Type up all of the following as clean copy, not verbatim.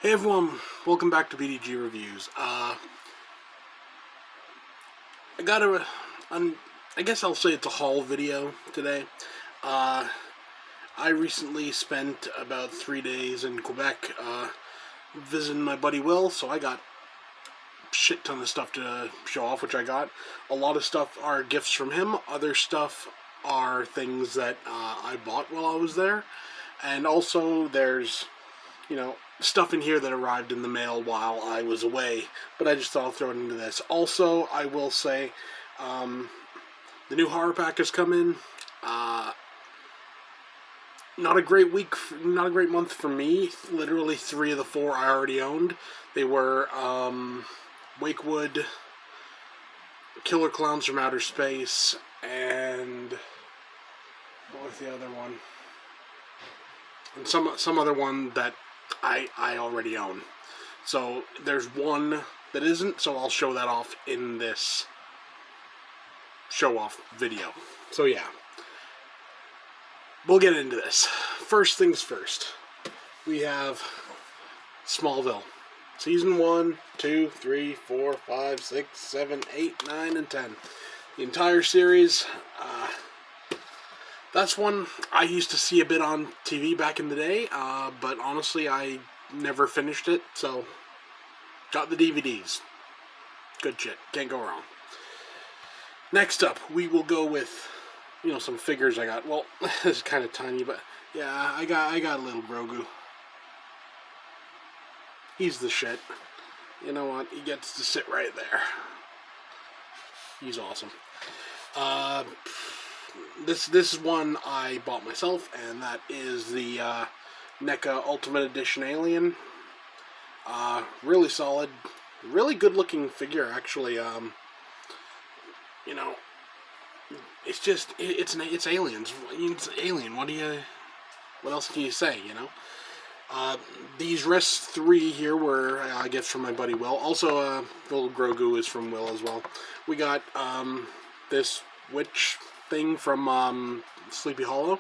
Hey everyone, welcome back to BDG Reviews. I guess I'll say it's a haul video today. I recently spent about 3 days in Quebec, visiting my buddy Will, so I got a shit ton of stuff to show off, which I got. A lot of stuff are gifts from him, other stuff are things that I bought while I was there, and also there's, stuff in here that arrived in the mail while I was away, but I just thought I'll throw it into this. Also, I will say, the new horror pack has come in. Not a great week, not a great month for me. Literally 3 of the 4 I already owned. They were, Wakewood, Killer Clowns from Outer Space, and what was the other one? And some other one that I already own. So there's one that isn't, so I'll show that off in this show-off video. So yeah, we'll get into this. First things first, we have Smallville. Season 1, 2, 3, 4, 5, 6, 7, 8, 9, and 10. The entire series. That's one I used to see a bit on TV back in the day, but honestly I never finished it, so got the DVDs. Good shit, can't go wrong. Next up, we will go with, some figures I got. Well, this is kind of tiny, but yeah, I got a little Grogu. He's the shit. You know what, he gets to sit right there. He's awesome. This is one I bought myself, and that is the Neca Ultimate Edition Alien. Really solid, really good looking figure, actually. It's just, it's aliens. It's Alien. What else can you say, These rest 3 here were gifts from my buddy Will. Also, little Grogu is from Will as well. We got this witch thing from Sleepy Hollow.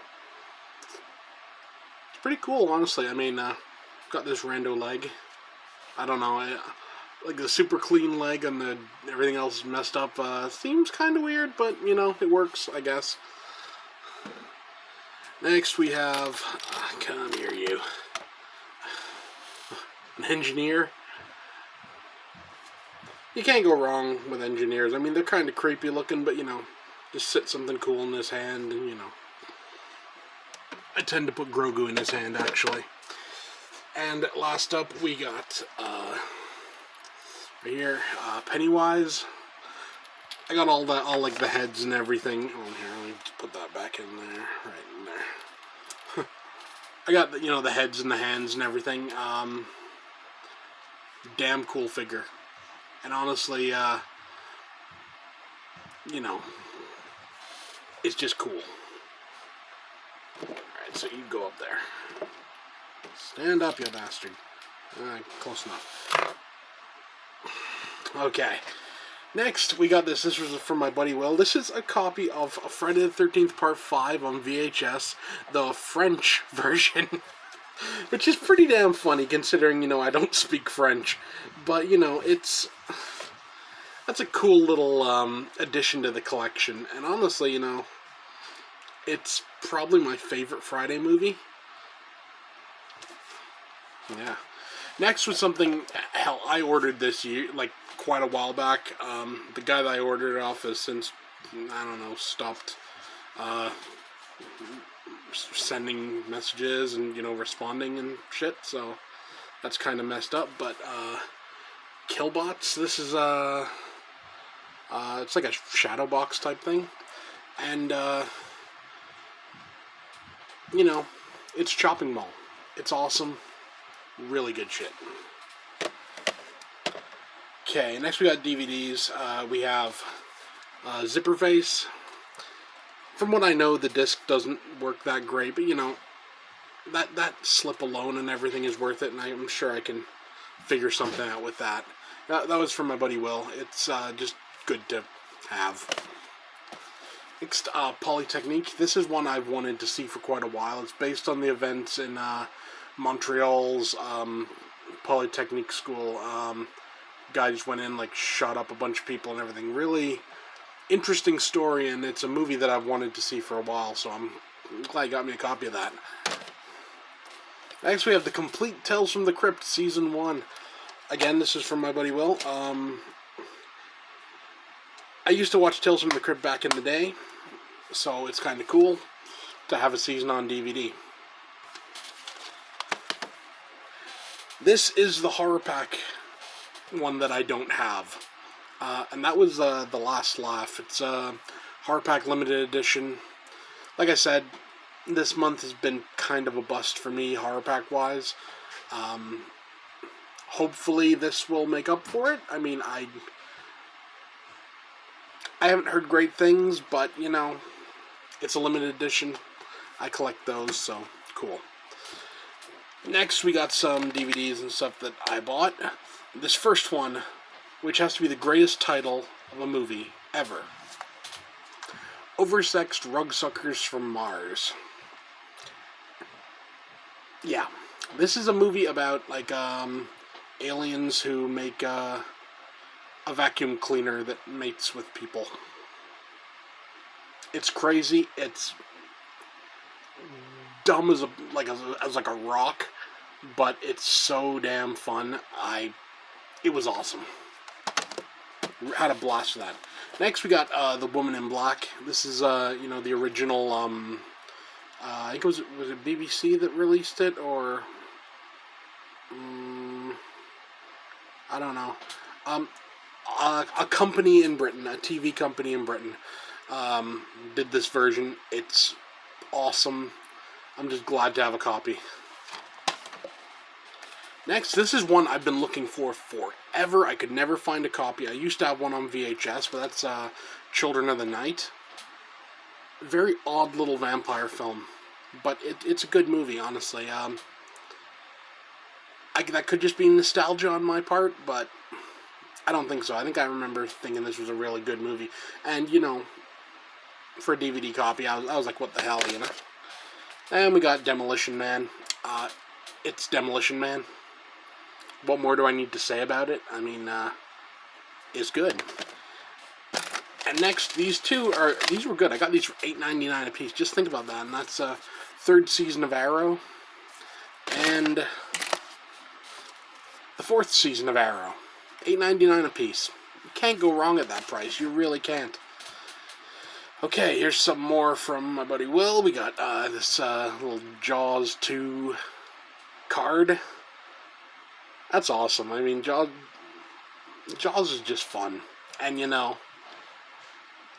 It's pretty cool, honestly. I mean, got this rando leg. I don't know, like the super clean leg and everything else messed up. Seems kind of weird, but it works, I guess. Next we have, come here, you, an engineer. You can't go wrong with engineers. I mean, they're kind of creepy looking, but just sit something cool in his hand, and I tend to put Grogu in his hand, actually. And last up, we got right here, Pennywise. I got all like the heads and everything. Oh, here, let me just put that back in there, right in there. I got the heads and the hands and everything. Damn cool figure, and honestly, it's just cool. Alright, so you go up there. Stand up, you bastard. Close enough. Okay. Next, we got this. This was from my buddy Will. This is a copy of Friday the 13th Part 5 on VHS, the French version. Which is pretty damn funny, considering, I don't speak French. But, that's a cool little addition to the collection. And honestly, it's probably my favorite Friday movie. Yeah. Next was something, hell, I ordered this year, like, quite a while back. The guy that I ordered it off has since, stopped sending messages and, responding and shit, so that's kind of messed up. But, Killbots, this is, it's like a shadow box type thing. And, it's Chopping Mall. It's awesome. Really good shit. Okay, next we got DVDs. We have Zipper Face. From what I know, the disc doesn't work that great, but that slip alone and everything is worth it, and I'm sure I can figure something out with that. That was from my buddy Will. It's just good to have. Next, Polytechnique. This is one I've wanted to see for quite a while. It's based on the events in Montreal's Polytechnic school. Guy just went in, like, shot up a bunch of people and everything. Really interesting story, and it's a movie that I've wanted to see for a while, so I'm glad you got me a copy of that. Next, we have the complete Tales from the Crypt Season 1. Again, this is from my buddy Will. I used to watch Tales from the Crypt back in the day, so it's kind of cool to have a season on DVD. This is the horror pack one that I don't have, and that was The Last Laugh. It's a horror pack limited edition. Like I said, this month has been kind of a bust for me, horror pack wise. Hopefully this will make up for it. I mean, I haven't heard great things, but, you know, it's a limited edition. I collect those, so cool. Next, we got some DVDs and stuff that I bought. This first one, which has to be the greatest title of a movie ever. Oversexed Rugsuckers from Mars. Yeah, this is a movie about, like, aliens who make a vacuum cleaner that mates with people. It's crazy. It's dumb as a rock, but it's so damn fun. It was awesome. Had a blast with that. Next, we got The Woman in Black. This is you know, the original. I think was it BBC that released it, or I don't know. A company in Britain, a TV company in Britain, did this version. It's awesome. I'm just glad to have a copy. Next, this is one I've been looking for forever. I could never find a copy. I used to have one on VHS, but that's Children of the Night. Very odd little vampire film, but it's a good movie, honestly. That could just be nostalgia on my part, but I don't think so. I think I remember thinking this was a really good movie. And, you know, for a DVD copy, I was like, what the hell, you know? And we got Demolition Man. It's Demolition Man. What more do I need to say about it? I mean, it's good. And next, these were good. I got these for $8.99 a piece. Just think about that. And that's third season of Arrow. And the fourth season of Arrow. $8.99 a piece. You can't go wrong at that price. You really can't. Okay, here's some more from my buddy Will. We got this little Jaws 2 card. That's awesome. I mean, Jaws is just fun. And, you know,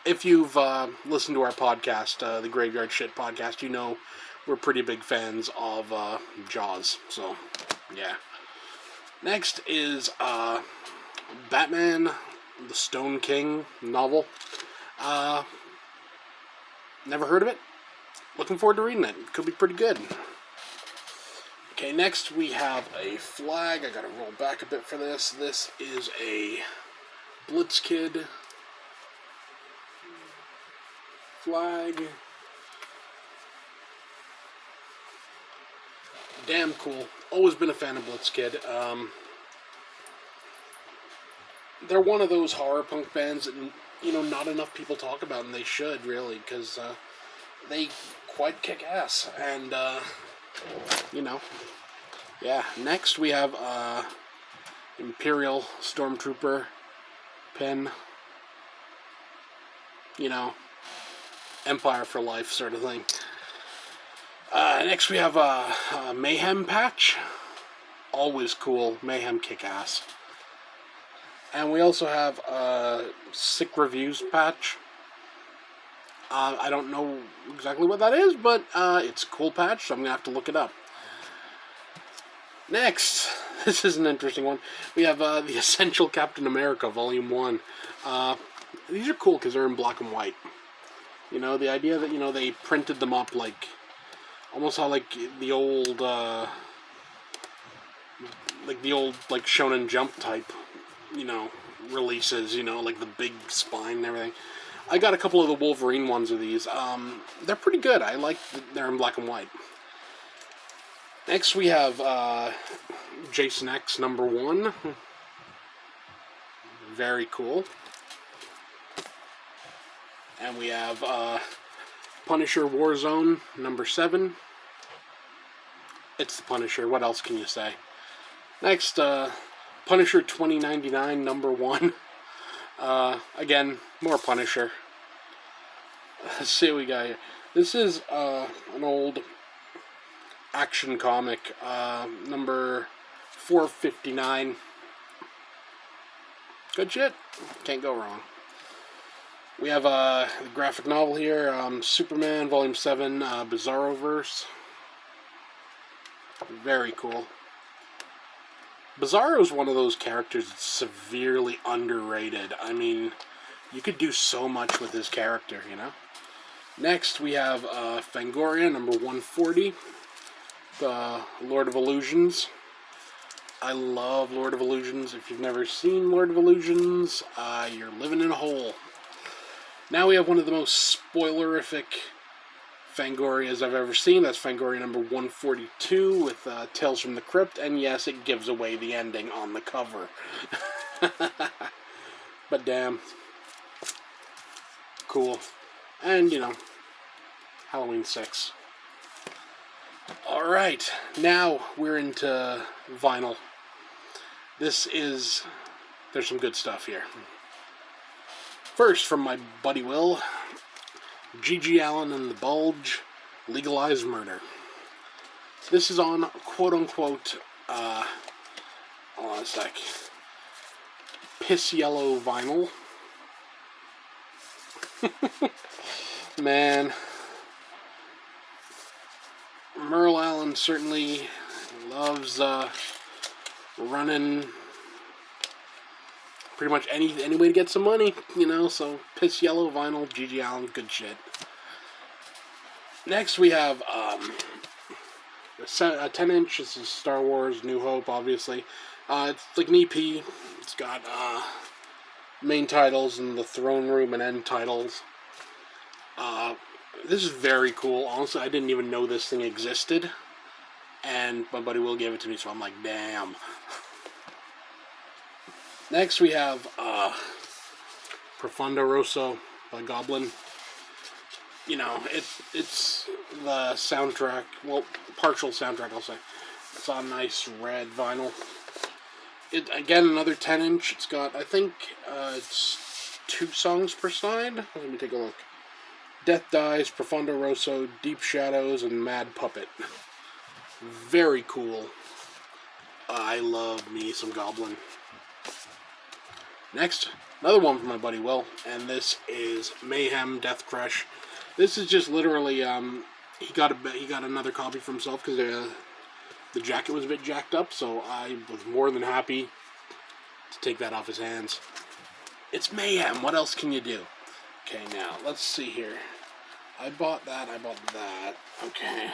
if you've listened to our podcast, the Graveyard Shit podcast, you know we're pretty big fans of Jaws. So, yeah. Next is Batman, the Stone King novel. Never heard of it. Looking forward to reading it. Could be pretty good. Okay, next we have a flag. I gotta roll back a bit for this. This is a Blitzkid flag. Damn cool. Always been a fan of Blitzkid. They're one of those horror punk bands that, you know, not enough people talk about, and they should, really, because they quite kick ass. And, you know, yeah. Next we have Imperial Stormtrooper pin. You know, Empire for life sort of thing. Next we have a Mayhem Patch. Always cool. Mayhem kick ass. And we also have a Sick Reviews patch. I don't know exactly what that is, but it's a cool patch, so I'm going to have to look it up. Next, this is an interesting one. We have the Essential Captain America Volume 1. These are cool because they're in black and white. You know, the idea that, you know, they printed them up like, almost how like the old, like Shonen Jump type, you know, releases, you know, like the big spine and everything. I got a couple of the Wolverine ones of these. They're pretty good. I like they're in black and white. Next we have Jason X #1. Very cool. And we have Punisher Warzone #7. It's the Punisher. What else can you say? Next, Punisher 2099 #1. Again, more Punisher. Let's see what we got here. This is an old action comic, number 459. Good shit. Can't go wrong. We have a graphic novel here, Superman Volume 7, Bizarro verse. Very cool. Bizarro is one of those characters that's severely underrated. I mean, you could do so much with his character, you know? Next, we have Fangoria, number 140, the Lord of Illusions. I love Lord of Illusions. If you've never seen Lord of Illusions, you're living in a hole. Now we have one of the most spoilerific Fangorias I've ever seen. That's Fangoria number 142 with Tales from the Crypt, and yes, it gives away the ending on the cover. But damn. Cool. And, you know, Halloween 6. Alright, now we're into vinyl. There's some good stuff here. First, from my buddy Will, G.G. Allen and the Bulge, Legalize Murder. This is on quote-unquote, hold on a sec, piss yellow vinyl. Man, Merle Allen certainly loves running pretty much any way to get some money, you know, so piss yellow vinyl, G.G. Allen, good shit. Next we have a 10-inch, this is Star Wars New Hope, obviously. It's like an EP, it's got main titles and the throne room and end titles. This is very cool. Honestly, I didn't even know this thing existed, and my buddy Will gave it to me, so I'm like, damn. Next we have Profunda Russo by Goblin. You know, it's the soundtrack, well, partial soundtrack, I'll say. It's on nice red vinyl. It, again, another 10-inch. It's got, I think, it's 2 songs per side. Let me take a look. Death Dies, Profunda Rosso, Deep Shadows, and Mad Puppet. Very cool. I love me some Goblin. Next, another one from my buddy Will, and this is Mayhem Death Crush. This is just literally, he got another copy for himself because the jacket was a bit jacked up, so I was more than happy to take that off his hands. It's Mayhem. What else can you do? Okay, now, let's see here. I bought that. Okay,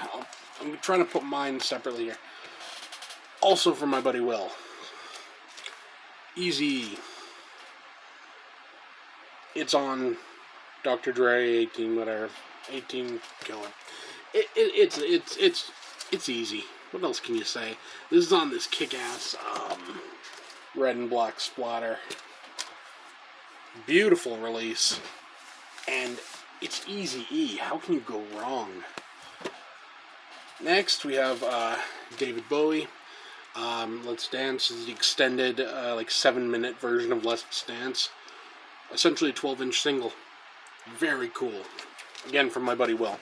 I'm trying to put mine separately here. Also from my buddy Will. Easy. It's on Dr. Dre, 18, whatever. 18 killer. It's easy. What else can you say? This is on this kick-ass red and black splatter. Beautiful release. And it's easy E. How can you go wrong? Next, we have David Bowie. Let's Dance is the extended, like 7-minute version of Let's Dance. Essentially a 12-inch single. Very cool. Again, from my buddy Will.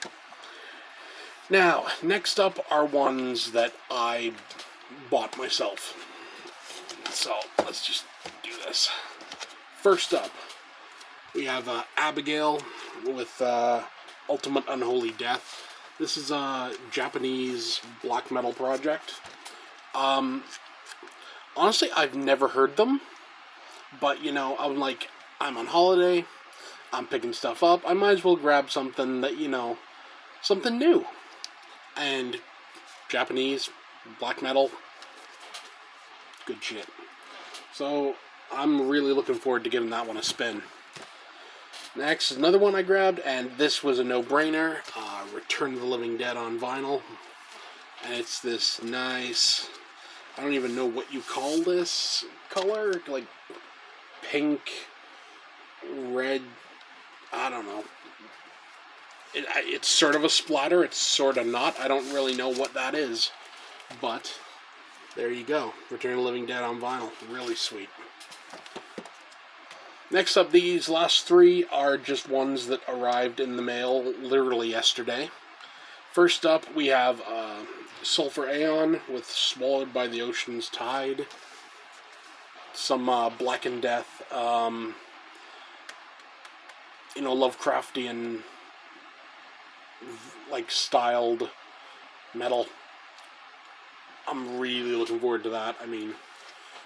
Now, next up are ones that I bought myself. So, let's just do this. First up, we have Abigail with Ultimate Unholy Death. This is a Japanese black metal project. Honestly, I've never heard them. But, you know, I'm on holiday. I'm picking stuff up. I might as well grab something that, you know, something new. And Japanese black metal, good shit. So I'm really looking forward to giving that one a spin. Next is another one I grabbed, and this was a no-brainer. Return of the Living Dead on vinyl. And it's this nice, I don't even know what you call this color, like pink, red, I don't know. It's sort of a splatter, it's sort of not. I don't really know what that is. But, there you go. Return of the Living Dead on vinyl. Really sweet. Next up, these last three are just ones that arrived in the mail literally yesterday. First up, we have Sulphur Aeon with Swallowed by the Ocean's Tide. Some Black and Death, Lovecraftian, like, styled metal. I'm really looking forward to that. I mean,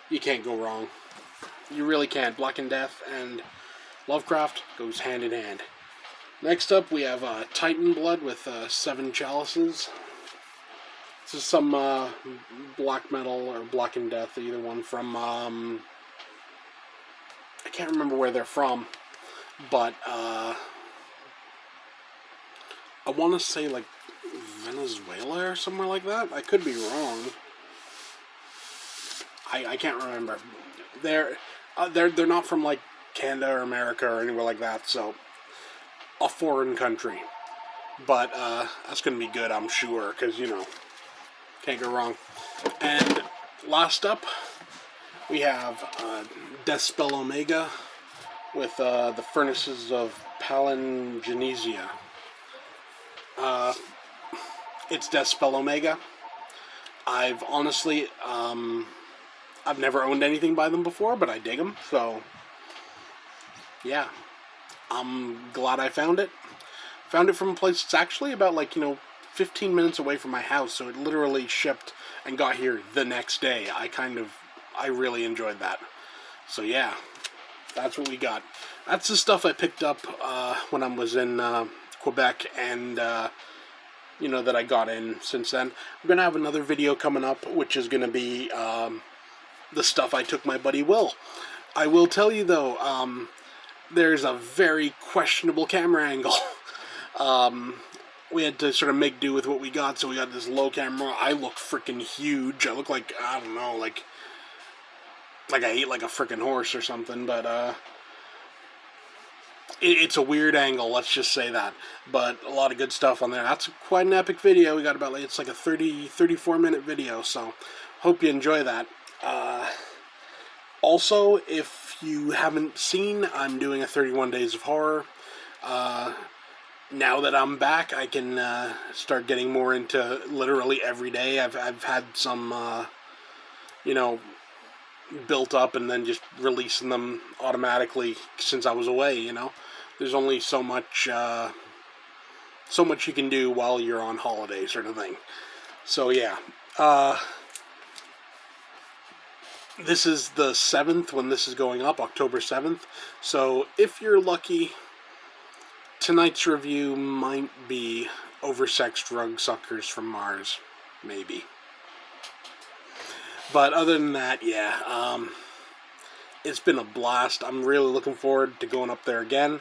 you can't go wrong. You really can't. Black and Death and Lovecraft goes hand in hand. Next up, we have Titan Blood with 7 Chalices. This is some black metal or Black and Death, either one, from, I can't remember where they're from, but I want to say, like, Venezuela or somewhere like that. I could be wrong. I can't remember. They're not from, like, Canada or America or anywhere like that, so a foreign country. But that's going to be good, I'm sure, because, can't go wrong. And last up, we have Deathspell Omega with the Furnaces of Palingenesia. It's Deathspell Omega. I've honestly, I've never owned anything by them before, but I dig them, so yeah. I'm glad I found it. Found it from a place that's actually about, 15 minutes away from my house, so it literally shipped and got here the next day. I really enjoyed that. So yeah, that's what we got. That's the stuff I picked up when I was in Quebec, and that I got in since then. I'm going to have another video coming up, which is going to be the stuff I took my buddy Will. I will tell you, though, there's a very questionable camera angle. We had to sort of make do with what we got, so we got this low camera. I look freaking huge. I look like, I don't know, like I ate like a freaking horse or something, but it's a weird angle, let's just say that. But a lot of good stuff on there. That's quite an epic video. We got about, it's like a 34-minute video, so hope you enjoy that. Also, if you haven't seen, I'm doing a 31 Days of Horror. Now that I'm back, I can start getting more into literally every day. I've had some, built up and then just releasing them automatically since I was away, There's only so much you can do while you're on holiday, sort of thing. So, yeah. This is the 7th when this is going up, October 7th. So, if you're lucky, tonight's review might be Oversexed Drug Suckers from Mars. Maybe. But other than that, yeah, it's been a blast. I'm really looking forward to going up there again.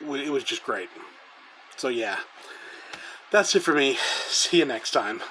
It was just great. So yeah, that's it for me. See you next time.